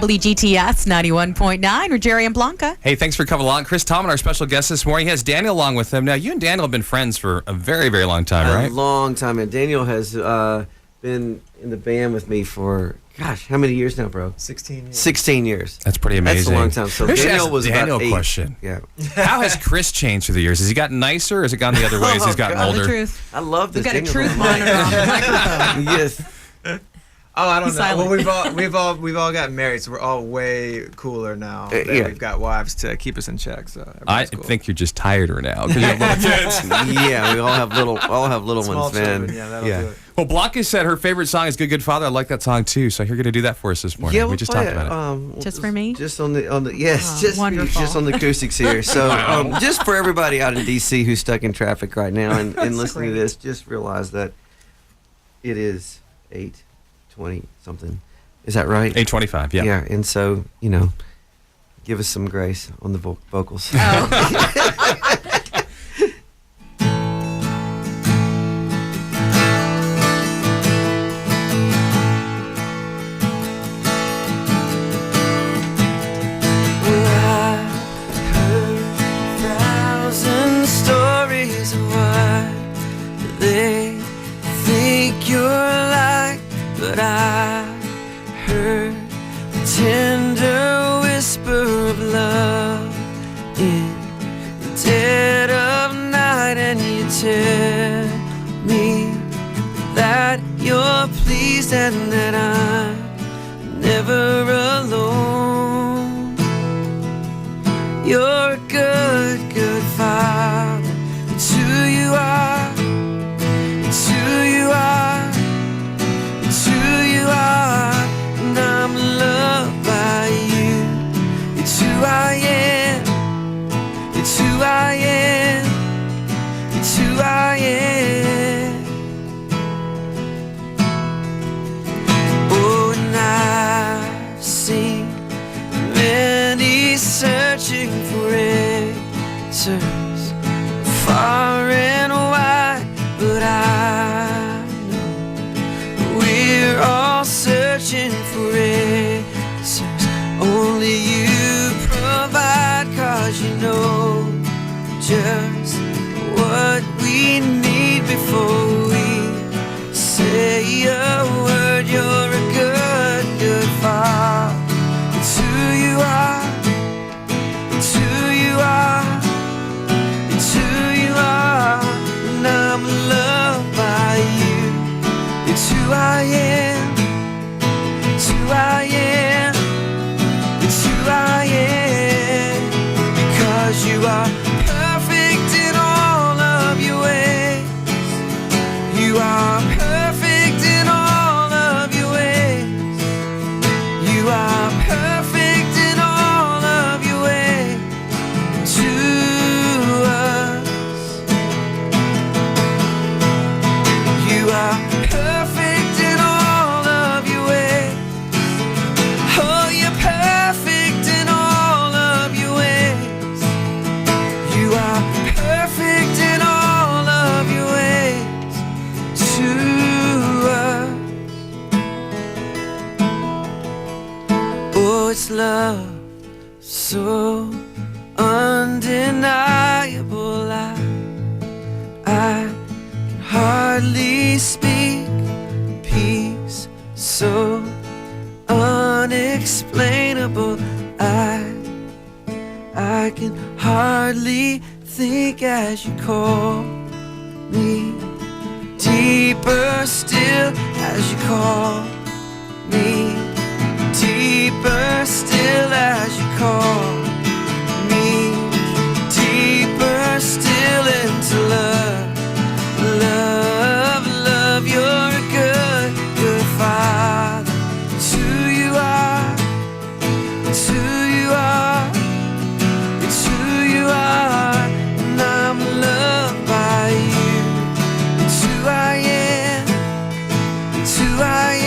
WGTS 91.9 with Jerry and Blanca. Hey, thanks for coming along. Chris Tomlin, our special guest this morning. He has Daniel along with him. Now, you and Daniel have been friends for a very, very long time, right? A long time. And Daniel has been in the band with me for, gosh, how many years now, bro? 16 years. 16 years. That's pretty amazing. That's a long time. So Daniel was Daniel about 8. question. Yeah. How has Chris changed through the years? Has he gotten nicer or has it gone the other way as he's gotten God. older? The truth. I love this. We've got a Daniel truth Lamar. monitor on the microphone. Yes. Oh, I don't He's know. silent. Well, we've all gotten married, so we're all way cooler now. That yeah. We've got wives to keep us in check. So I everybody's cool. think you're just tireder now because you have little kids. Yeah, we all have little Small ones, man. children, yeah, that'll do it. Well, Blanca said her favorite song is Good Good Father. I like that song too, so you're going to do that for us this morning. Yeah, we we'll just play talked about it. Just for me? Just on the yes, Oh, just wonderful. just on the acoustics here. So just for everybody out in DC who's stuck in traffic right now and listening to great. this, just realize that it is 8:20 something. Is that right? 8:25, yeah. Yeah, and so give us some grace on the vocals. Stories of what they think you're like, but I heard the tender whisper of love in the dead of night, and you tell me that you're pleased and that I'm never alone. You're a good, good father. It's who you are. It's who you are. It's who you are. And I'm loved by you. It's who I am. It's who I am. It's who I am. Oh, and I've seen many searching for answers far and wide, but I know we're all searching for answers only you provide, 'cause you know just what we need before we say a word. You're a good, good father. It's who you are. It's who you are. It's who you are. And I'm loved by you. It's who I am. It's who I am. It's who I am. Because you are perfect in all of your ways. You are perfect in all of your ways. You are perfect in all of your ways to us. You are perfect in all of your ways. Oh, you're perfect in all of your ways. You are perfect in all of your ways to us. Oh, it's love so undeniable. I can hardly speak. Peace so unexplainable. I can hardly think as you call me. Deeper still as you call me. Deeper still as you call me. Deeper still into love. Love, love, you're a good, good father. It's who you are. It's who you are. It's who you are. And I'm loved by you. It's who I am. It's who I am.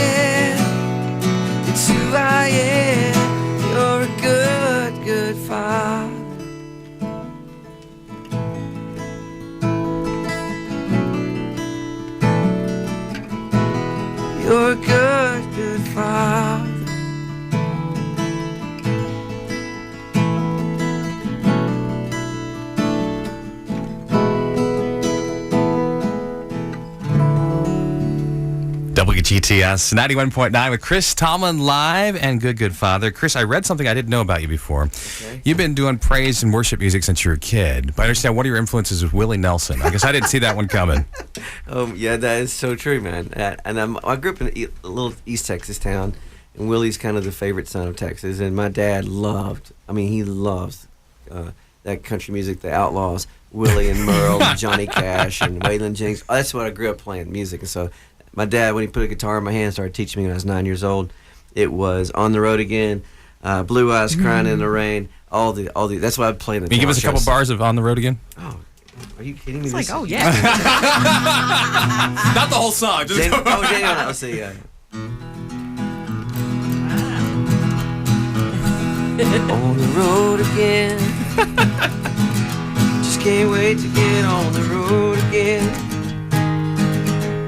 WGTS 91.9 with Chris Tomlin live and Good Father. Chris, I read something I didn't know about you before. Okay. You've been doing praise and worship music since you were a kid. But I understand one of your influences was Willie Nelson. I guess I didn't see that one coming. Yeah, that is so true, man. I grew up in a little East Texas town, and Willie's kind of the favorite son of Texas. And my dad he loves that country music, the Outlaws, Willie and Merle, and Johnny Cash, and Waylon Jennings. That's what I grew up playing, music. And so my dad, when he put a guitar in my hand, started teaching me when I was 9 years old. It was On the Road Again, Blue Eyes Crying in the Rain, all the. That's what I'd play in the Can you give us a couple shows. bars of On the Road Again? Oh, are you kidding me? It's This like, oh, is- yeah. Not the whole song. Just Daniel, let's see. On the road again. Just can't wait to get on the road again.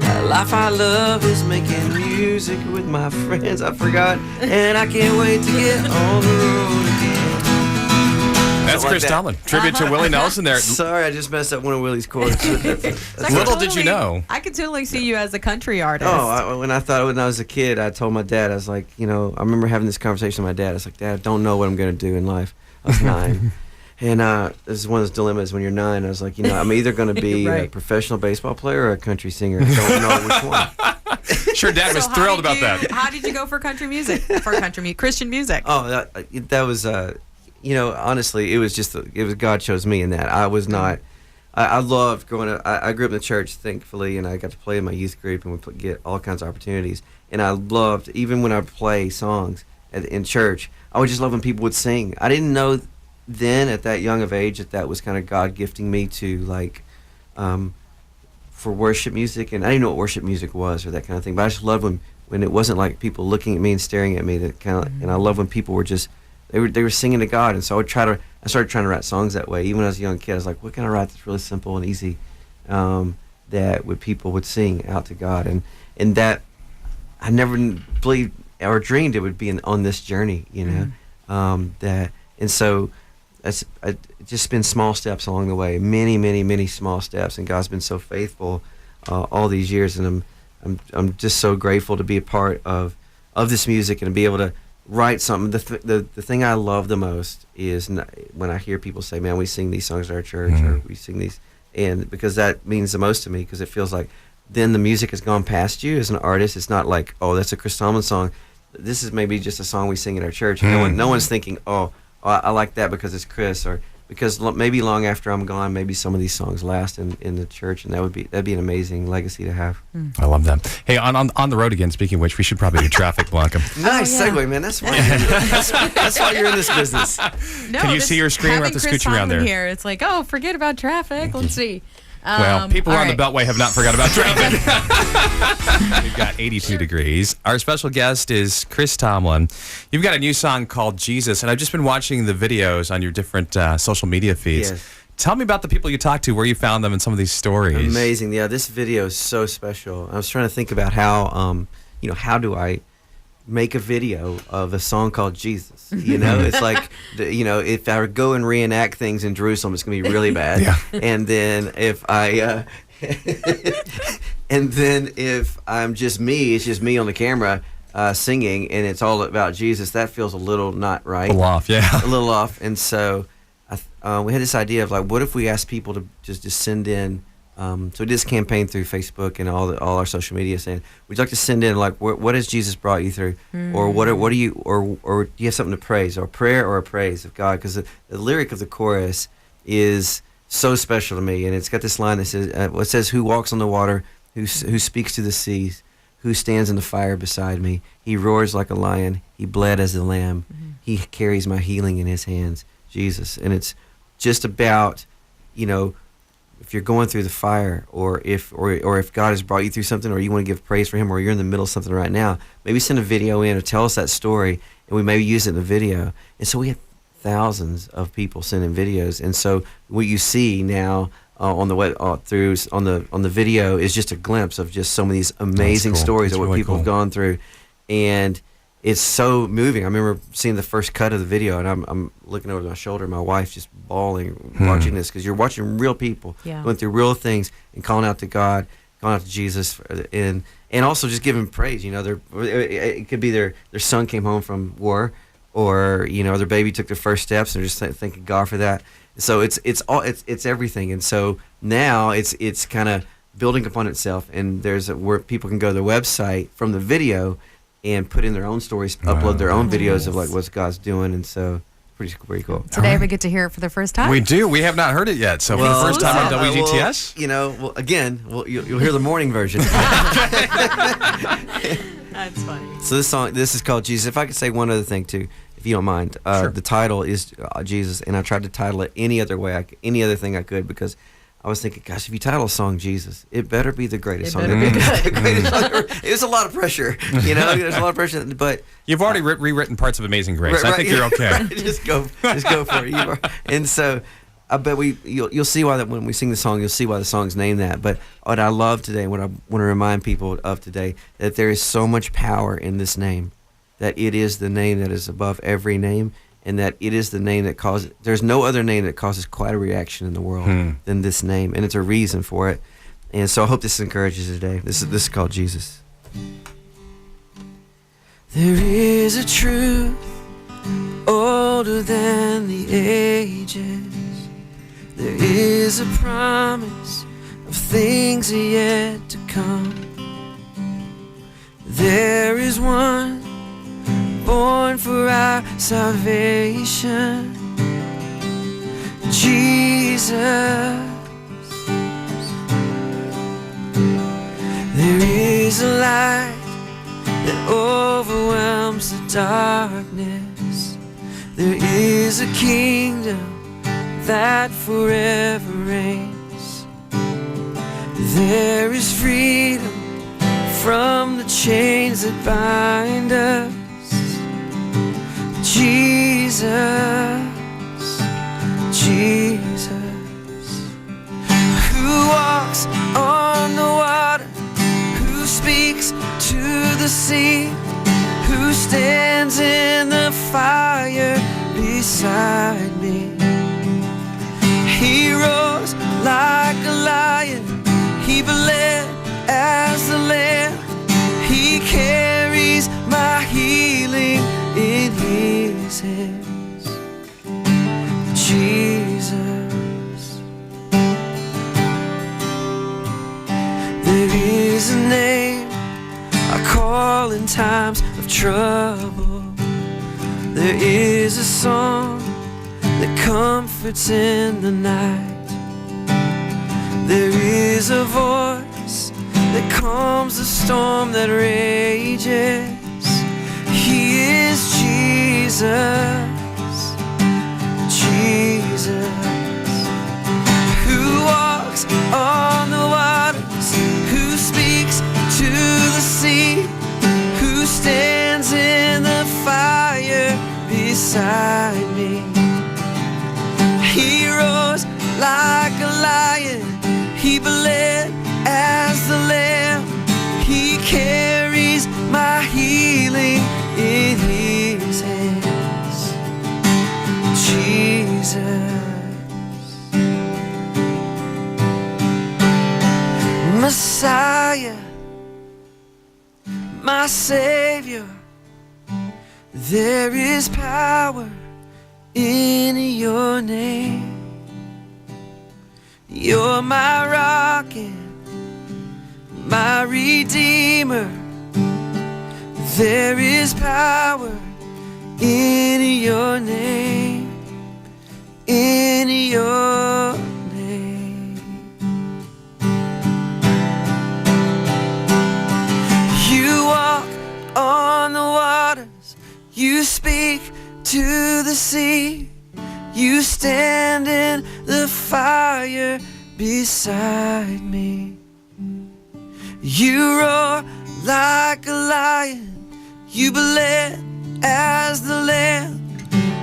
The life I love is making music with my friends. I forgot, and I can't wait to get on the road again. That's Something like Chris that. Tomlin. Tribute to Willie Nelson there. Sorry, I just messed up one of Willie's chords. Little did you know. I could totally see you as a country artist. When I was a kid, I told my dad, I was like, I remember having this conversation with my dad. I was like, Dad, I don't know what I'm going to do in life. I was 9. And this is one of those dilemmas when you're 9. I was like, I'm either going to be Right. a professional baseball player or a country singer. I don't know which one. Sure, Dad was So how thrilled did about you- that. How did you go for country music? Christian music? Oh, that was, honestly, it was God chose me in that. I was not, I loved growing up. I grew up in the church, thankfully, and I got to play in my youth group and we get all kinds of opportunities. And I loved, even when I play songs in church, I would just love when people would sing. I didn't know then at that young of age that was kind of God gifting me to for worship music. And I didn't know what worship music was or that kind of thing, but I just loved when it wasn't like people looking at me and staring at me. That kind of, and I love when people were just, they were singing to God. And so I started trying to write songs that way. Even when I was a young kid, I was like, what can I write that's really simple and easy, that people would sing out to God. And that I never believed or dreamed it would be on this journey, and so it's just been small steps along the way, many small steps, and God's been so faithful all these years, and I'm just so grateful to be a part of this music and to be able to write something. The thing I love the most is when I hear people say, "Man, we sing these songs at our church," or we sing these, and because that means the most to me, because it feels like then the music has gone past you as an artist. It's not like, oh, that's a Chris Tomlin song. This is maybe just a song we sing at our church. No one's thinking, oh, I like that because it's Chris, or because maybe long after I'm gone, maybe some of these songs last in the church, and that'd be an amazing legacy to have. I love that. Hey, on the road again, speaking of which, we should probably do traffic, Blanca. Nice yeah. segue, man. That's why that's why you're in this business. No, Can you just see your screen? We're having at the Chris scooch around Tomlin there. Here, it's like, oh, forget about traffic. Let's see. Well, people all around right. the Beltway have not forgot about traffic. We've got 82 degrees. Our special guest is Chris Tomlin. You've got a new song called Jesus, and I've just been watching the videos on your different social media feeds. Yes. Tell me about the people you talked to, where you found them, and some of these stories. Amazing. Yeah, this video is so special. I was trying to think about how do I make a video of a song called Jesus? It's like, if I go and reenact things in Jerusalem, it's going to be really bad. Yeah. And then if if I'm just me, it's just me on the camera singing, and it's all about Jesus, that feels a little not right. Pull off, yeah. A little off. And so we had this idea of like, what if we asked people to just send in. So we did this campaign through Facebook and all our social media, saying, "Would you like to send in like what has Jesus brought you through, or what do you or do you have something to praise, or a prayer or a praise of God?" Because the lyric of the chorus is so special to me, and it's got this line that says, "It says, who walks on the water, who speaks to the seas, who stands in the fire beside me. He roars like a lion. He bled as a lamb. He carries my healing in his hands." Jesus, and it's just about, if you're going through the fire, or if God has brought you through something, or you want to give praise for him, or you're in the middle of something right now, maybe send a video in or tell us that story, and we maybe use it in the video. And so we had thousands of people sending videos, and so what you see now on the video is just a glimpse of just some of these amazing That's cool. stories That's of what really people have cool. gone through, and it's so moving. I remember seeing the first cut of the video, and I'm looking over my shoulder, my wife's just bawling watching this, because you're watching real people Yeah. going through real things and calling out to God, gone out to Jesus, and also just give Him praise. You know, it could be their son came home from war, or you know, their baby took their first steps, and they're just thanking God for that. So it's everything, and so now it's kind of building upon itself, and there's where people can go to their website from the video and put in their own stories, upload their own videos of like what God's doing, and so pretty cool. Today we get to hear it for the first time. We do. We have not heard it yet. So for the first time on WGTS? You'll hear the morning version. That's funny. So this is called Jesus. If I could say one other thing too, if you don't mind. Sure. The title is Jesus, and I tried to title it any other thing I could, because I was thinking, gosh, if you title a song Jesus, it better be the greatest song. It was a lot of pressure, you know. There's a lot of pressure, but you've already rewritten parts of Amazing Grace. Right, I think you're okay. Right, just go for it. And so, I bet you'll see why that when we sing the song, you'll see why the song's named that. But what I love today, what I want to remind people of today, that there is so much power in this name, that it is the name that is above every name. And that it is the name that causes, there's no other name that causes quite a reaction in the world than this name. And it's a reason for it. And so I hope this encourages you today. This is called Jesus. There is a truth older than the ages. There is a promise of things yet to come. There is one born for our salvation, Jesus. There is a light that overwhelms the darkness. There is a kingdom that forever reigns. There is freedom from the chains that bind us. Jesus, Jesus, who walks on the water, who speaks to the sea, who stands in the fire beside me. He rose like a lion, he bled as the lamb, he carries my healing in his hands. Jesus. There is a name I call in times of trouble. There is a song that comforts in the night. There is a voice that calms the storm that rages. He is Jesus, Jesus, who walks on the waters, who speaks to the sea, who stands in the fire beside me. He rose like a lion, he bled as the lamb, he carries my healing in his hands. Jesus, Messiah, my Savior. There is power in your name. You're my rock and my Redeemer. There is power in your name, in your name. You walk on the waters, you speak to the sea, you stand in the fire beside me. You roar like a lion, you bled as the lamb,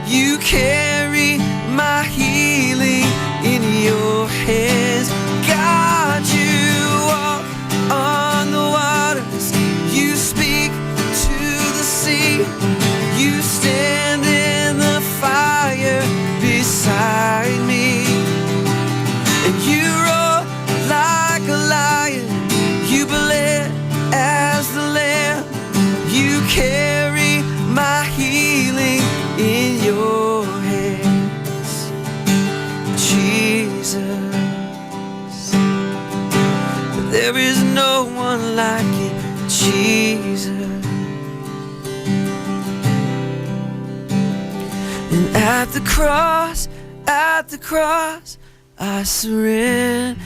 you carry my healing in your hands. God, you walk on the waters, you speak to the sea, you stand in the fire beside me. And you roar like a lion, And at the cross, I surrender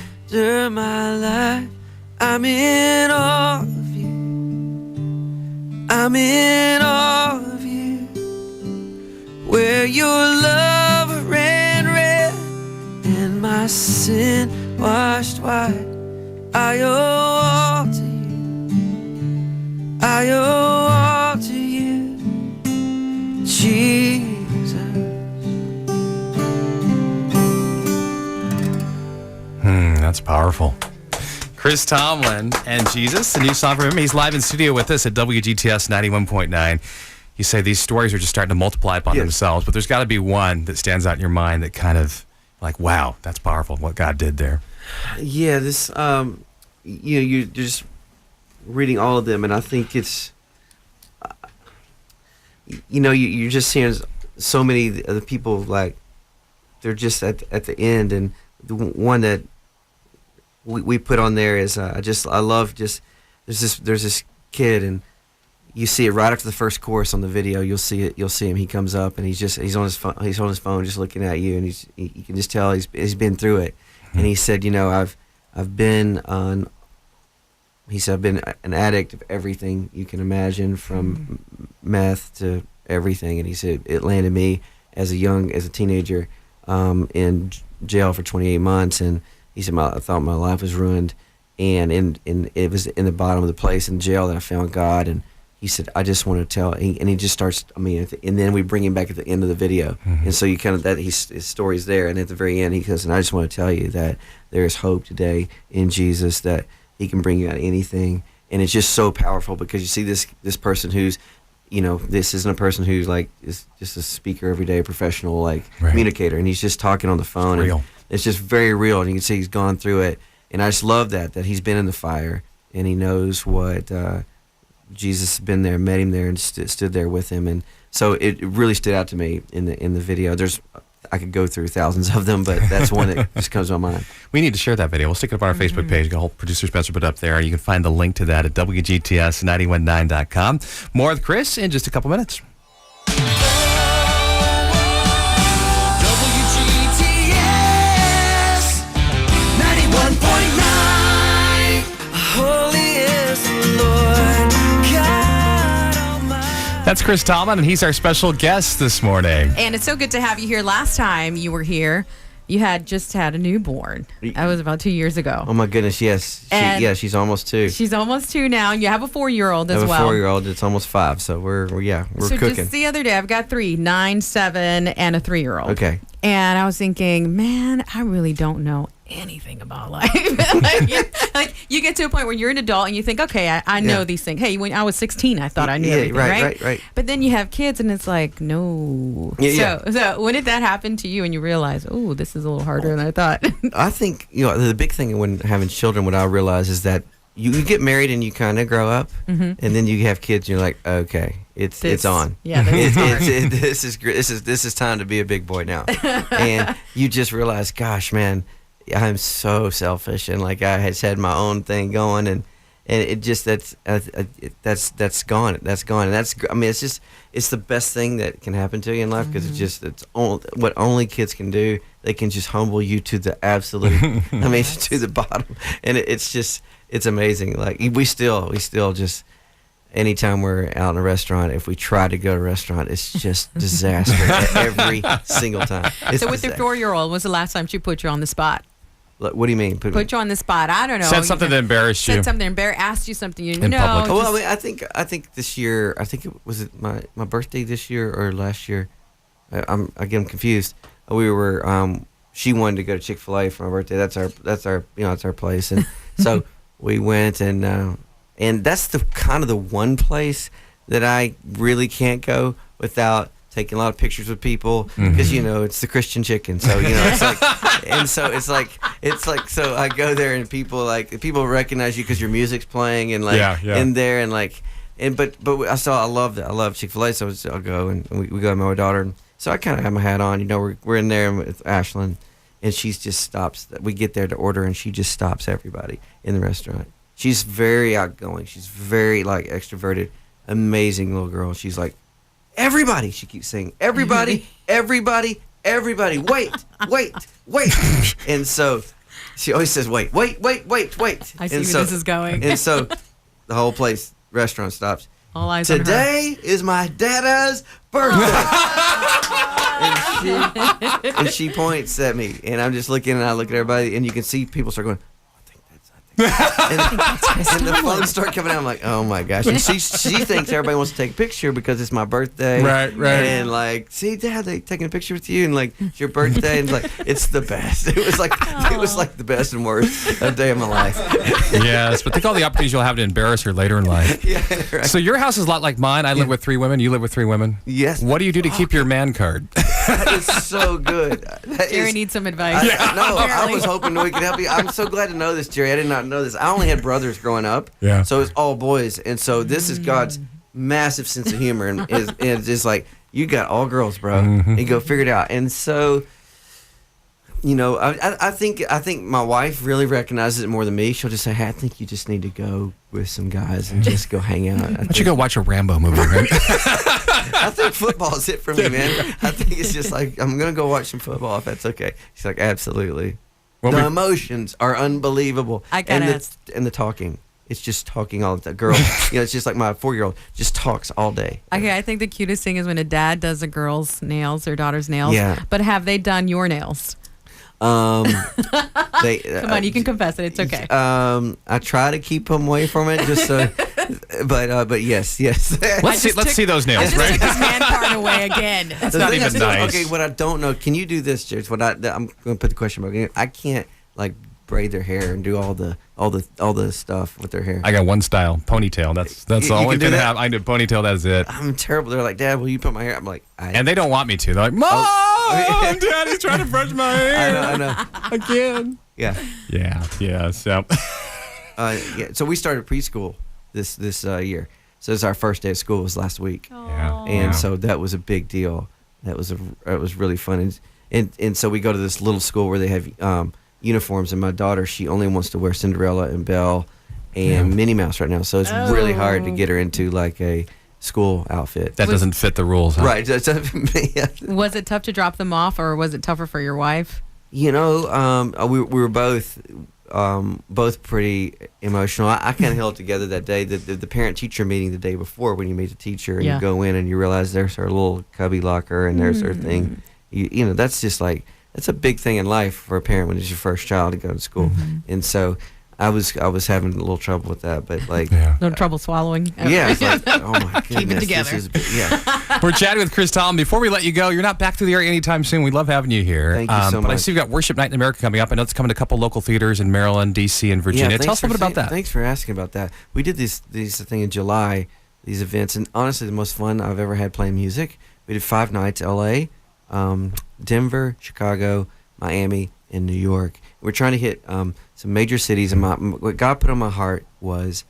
my life. I'm in awe of you. I'm in awe of you. Where your love ran red and my sin washed white. I owe all to you. I owe all to you, Jesus. That's powerful. Chris Tomlin and Jesus, the new song from him. He's live in studio with us at WGTS 91.9. You say these stories are just starting to multiply upon themselves, but there's got to be one that stands out in your mind that kind of like, wow, that's powerful, what God did there. Yeah, this, you're just reading all of them, and I think it's, you're just seeing so many of the people, like, they're just at the end, and the one that we put on there is I love just there's this kid, and you see it right after the first chorus on the video. You'll see him. He comes up and he's on his phone just looking at you, and you can just tell he's been through it. And he said, I've been an addict of everything you can imagine, from meth to everything. And he said it landed me as a teenager in jail for 28 months, and he said I thought my life was ruined, and it was in the bottom of the place in jail that I found God. And he said, I just want to tell, and he just starts, and then we bring him back at the end of the video. And so you kind of, his story's there, and at the very end he goes, and I just want to tell you that there is hope today in Jesus, that he can bring you out of anything. And it's just so powerful, because you see this person who's, this isn't a person who's like is just a speaker every day, professional communicator, and he's just talking on the phone. It's real. It's just very real, and you can see he's gone through it. And I just love that he's been in the fire, and he knows what Jesus has been there, met him there, and stood there with him. And so it really stood out to me in the video. I could go through thousands of them, but that's one that just comes to my mind. We need to share that video. We'll stick it up on our Facebook page. The whole producer Spencer put it up there. You can find the link to that at WGTS919.com. More with Chris in just a couple minutes. WGTS 91.9. Holy is the Lord God Almighty. That's Chris Tomlin, and he's our special guest this morning. And it's so good to have you here. Last time you were here, you had just had a newborn. That was about 2 years ago. Oh my goodness, yes. She's almost 2. She's almost 2 now. You have a 4-year-old as well. I have a 4-year-old. It's almost 5, so we're so cooking. Just the other day, I've got 3, 9, 7, and a 3-year-old. Okay. And I was thinking, man, I really don't know anything about life. like you get to a point where you're an adult and you think, okay, I know these things. Hey, when I was 16, I thought I knew everything, right. But then you have kids and it's like, no. So when did that happen to you and you realize, oh, this is a little harder than I thought? I think, the big thing when having children, what I realize is that you get married and you kind of grow up, and then you have kids and you're like, okay, it's on. Yeah, this is time to be a big boy now. And you just realize, gosh, man, I'm so selfish, and like I had my own thing going, and it just that's gone. And it's the best thing that can happen to you in life, because it's what only kids can do. They can just humble you to the absolute, to the bottom, and it's amazing. Like we still just. Anytime we're out in a restaurant, if we try to go to a restaurant, it's just disaster every single time. So with your 4-year-old, when was the last time she put you on the spot? What do you mean? Put you on the spot? I don't know. Said something that embarrassed you. Said something embarrassed. Asked you something you in know. public. Well, I think this year. I think it was my birthday this year or last year. I'm confused. We were. She wanted to go to Chick-fil-A for my birthday. That's our place, and so we went and that's the kind of the one place that I really can't go without taking a lot of pictures with people, because it's the Christian chicken. So it's like, and so it's like so I go there and people recognize you because your music's playing and in there and but I love Chick-fil-A, so I'll go and we go with my daughter, and so I kind of have my hat on. We're in there with Ashlyn, and she just stops. We get there to order, and she just stops everybody in the restaurant. She's very outgoing. She's very extroverted, amazing little girl. She's like everybody, she keeps saying, everybody, everybody, everybody, wait. And so she always says, wait. I see where this is going. And so the whole restaurant stops. All eyes on her. Today is my dada's birthday. and she points at me, and I'm just looking, and I look at everybody, and you can see people start going, and the phones start coming out. I'm like, oh my gosh. And she thinks everybody wants to take a picture because it's my birthday. Right. And like, see, Dad, they taking a picture with you, and like, it's your birthday, and like, it's the best. It was like the best and worst day of my life. Yes, but think all the opportunities you'll have to embarrass her later in life. Yeah, right. So your house is a lot like mine. I live with 3 women. You live with 3 women. Yes. What do you do to keep your man card? That is so good. Jerry needs some advice. I was hoping we could help you. I'm so glad to know this, Jerry. I did not know this. I only had brothers growing up, so it's all boys, and so this is God's massive sense of humor, and it's just like, you got all girls, bro, and go figure it out. And so, you know, I think my wife really recognizes it more than me. She'll just say, hey, I think you just need to go with some guys and just go hang out. Why don't you go watch a Rambo movie, right? I think football is it for me, man. I think it's just like, I'm going to go watch some football if that's okay. She's like, absolutely. The emotions are unbelievable. I gotta ask. And the talking. It's just talking all the time. Girl, it's just like my 4-year-old just talks all day. Okay, I think the cutest thing is when a dad does a girl's nails or daughter's nails. Yeah. But have they done your nails? Come Come on, you can confess it. It's okay. I try to keep them away from it, just so. But yes. Let's see those nails, I just right? took his man card away again. That's not even nice. Okay, what I don't know, can you do this, Jared? I'm going to put the question mark. I can't like braid their hair and do all the stuff with their hair. I got one style, ponytail. That's the only thing I have. I do ponytail. That's it. I'm terrible. They're like, Dad, will you put my hair? I'm like, and they don't want me to. They're like, Mom, Daddy's trying to brush my hair. I know. Again. Yeah. So. So we started preschool this year. So it's our first day of school was last week. So that was a big deal. It was really fun. And so we go to this little school where they have uniforms, and my daughter, she only wants to wear Cinderella and Belle and Minnie Mouse right now. So it's really hard to get her into like a school outfit. That doesn't fit the rules, huh? Right. Was it tough to drop them off, or was it tougher for your wife? You know, we were both pretty emotional. I kind of held it together that day. The parent-teacher meeting the day before, when you meet the teacher and you go in and you realize there's her little cubby locker and there's her thing. You know, that's just like, that's a big thing in life for a parent when it's your first child to go to school. And so I was having a little trouble with that, but like no trouble swallowing. Yeah, it's like, oh my goodness, keep it together. We're chatting with Chris Tomlin. Before we let you go, you're not back to the area anytime soon. We love having you here. Thank you so much. But I see you've got Worship Night in America coming up. I know it's coming to a couple local theaters in Maryland, D.C., and Virginia. Tell us a little bit about that. Thanks for asking about that. We did these thing in July, these events, and honestly, the most fun I've ever had playing music. We did 5 nights: L.A., Denver, Chicago, Miami, and New York. We're trying to hit some major cities, and what God put on my heart was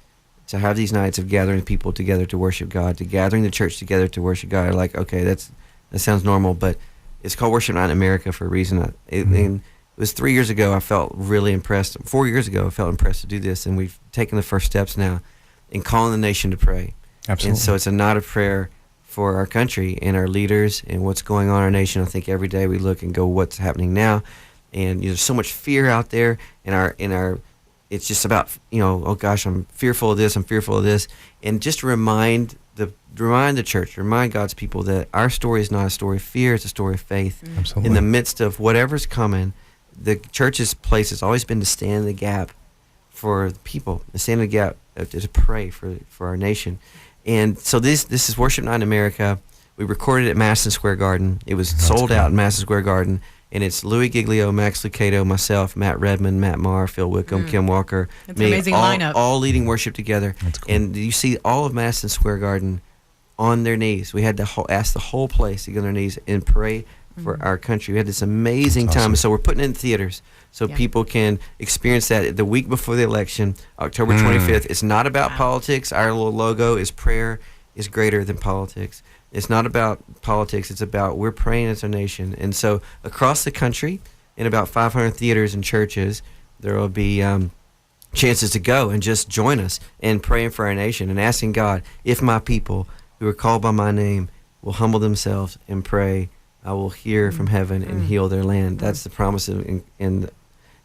to have these nights of gathering people together to worship God, to gathering the church together to worship God. Like, okay, that sounds normal, but it's called Worship Night in America for a reason. And it was 3 years ago I felt really impressed. 4 years ago I felt impressed to do this, and we've taken the first steps now in calling the nation to pray. Absolutely. And so it's a night of prayer for our country and our leaders and what's going on in our nation. I think every day we look and go, what's happening now? And there's so much fear out there in our it's just about, oh gosh, I'm fearful of this, and just to remind the church, remind God's people that our story is not a story of fear, it's a story of faith. Absolutely. In the midst of whatever's coming, the church's place has always been to stand in the gap for the people, to stand in the gap to pray for our nation. And so this is Worship Night in America. We recorded it at Madison Square Garden. It was sold out in Madison Square Garden. And it's Louis Giglio, Max Lucado, myself, Matt Redmond, Matt Maher, Phil Wickham, Kim Walker, That's me, an amazing lineup. All leading worship together. That's cool. And you see all of Madison Square Garden on their knees. We had to ask the whole place to get on their knees and pray for our country. We had this amazing time. Awesome. So we're putting it in theaters so people can experience that the week before the election, October 25th. It's not about politics. Our little logo is prayer is greater than politics. It's not about politics. It's about we're praying as a nation. And so across the country, in about 500 theaters and churches, there will be chances to go and just join us in praying for our nation and asking God, if my people who are called by my name will humble themselves and pray, I will hear from heaven and heal their land. That's the promise in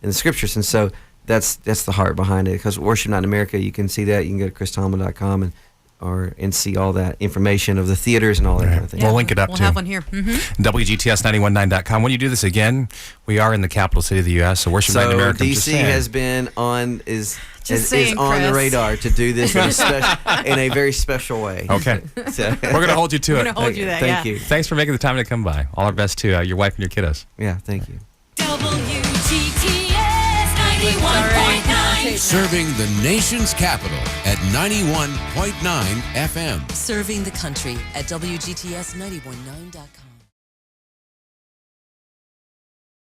the scriptures. And so that's the heart behind it. Because Worship Night in America, you can see that. You can go to christomlin.com and see all that information of the theaters and all that kind of thing. We'll link it up We'll too. have one here. Mm-hmm. WGTS 91.9.com. When you do this again, we are in the capital city of the U.S., so Worship Night in So America. DC has been on is saying, on the Chris. radar to do this in a very special way. Okay. So, We're going to hold you to We're it. going to hold you that, Thank yeah. you. Thanks for making the time to come by. All our best to your wife and your kiddos. Yeah, thank you. WGTS 91.9. Serving the nation's capital at 91.9 FM. Serving the country at WGTS 91.9.com.